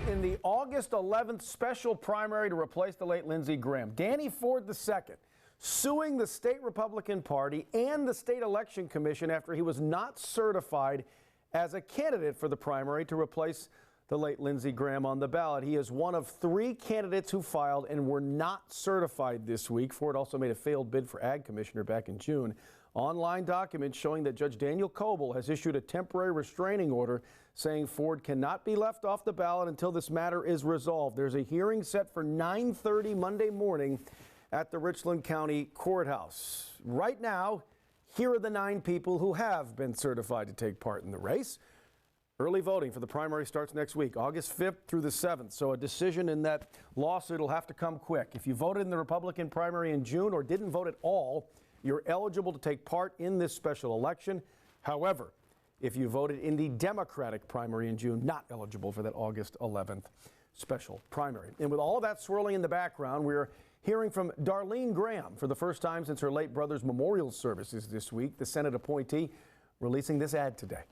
in the August 11th special primary to replace the late Lindsey Graham. Danny Ford II suing the state Republican Party and the state election commission after he was not certified as a candidate for the primary to replace the late Lindsey Graham on the ballot. He is one of 3 candidates who filed and were not certified this week. Ford also made a failed bid for ag commissioner back in June. Online documents showing that Judge Daniel Coble has issued a temporary restraining order saying Ford cannot be left off the ballot until this matter is resolved. There's a hearing set for 9:30 Monday morning at the Richland County Courthouse. Right now, here are the 9 people who have been certified to take part in the race. Early voting for the primary starts next week, August 5th through the 7th. So a decision in that lawsuit will have to come quick. If you voted in the Republican primary in June or didn't vote at all, you're eligible to take part in this special election. However, if you voted in the Democratic primary in June, not eligible for that August 11th special primary. And with all of that swirling in the background, we're hearing from Darlene Graham for the first time since her late brother's memorial services this week. The Senate appointee releasing this ad today.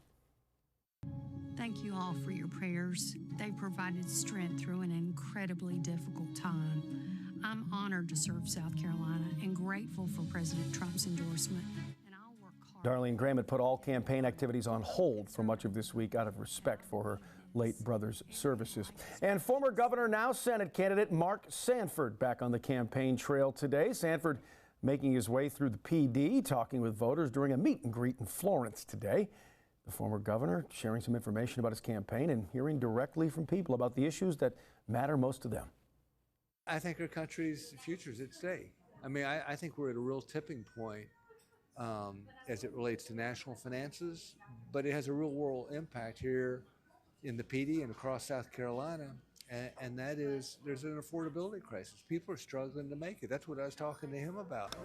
Thank you all for your prayers. They provided strength through an incredibly difficult time. I'm honored to serve South Carolina and grateful for President Trump's endorsement. And I'll work hard. Darlene Graham had put all campaign activities on hold for much of this week out of respect for her late brother's services. And former governor, now Senate candidate Mark Sanford back on the campaign trail today. Sanford making his way through the PD, talking with voters during a meet and greet in Florence today. The former governor sharing some information about his campaign and hearing directly from people about the issues that matter most to them. I think our country's future is at stake. I mean, I think we're at a real tipping point as it relates to national finances, but it has a real world impact here in the PD and across South Carolina, and that is there's an affordability crisis. People are struggling to make it. That's what I was talking to him about.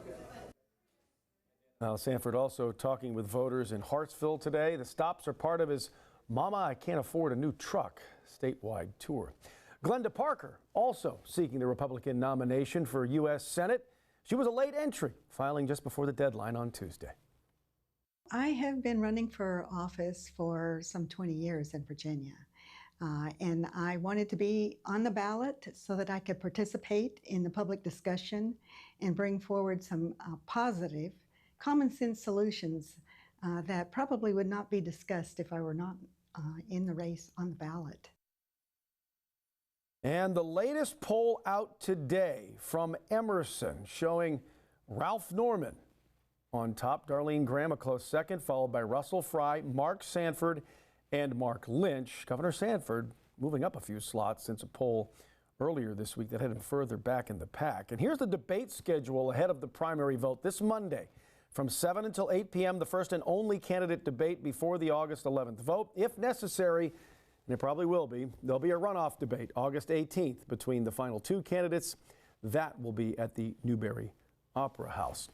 Now, Sanford also talking with voters in Hartsville today. The stops are part of his Mama, I Can't Afford a New Truck statewide tour. Glenda Parker also seeking the Republican nomination for U.S. Senate. She was a late entry, filing just before the deadline on Tuesday. I have been running for office for some 20 years in Virginia, and I wanted to be on the ballot so that I could participate in the public discussion and bring forward some positive, common sense solutions that probably would not be discussed if I were not in the race on the ballot. And the latest poll out today from Emerson showing Ralph Norman on top, Darlene Graham a close second, followed by Russell Fry, Mark Sanford, and Mark Lynch. Governor Sanford moving up a few slots since a poll earlier this week that had him further back in the pack. And here's the debate schedule ahead of the primary vote this Monday. From 7 until 8 p.m., the first and only candidate debate before the August 11th vote. If necessary, and it probably will be, there'll be a runoff debate August 18th between the final 2 candidates. That will be at the Newberry Opera House.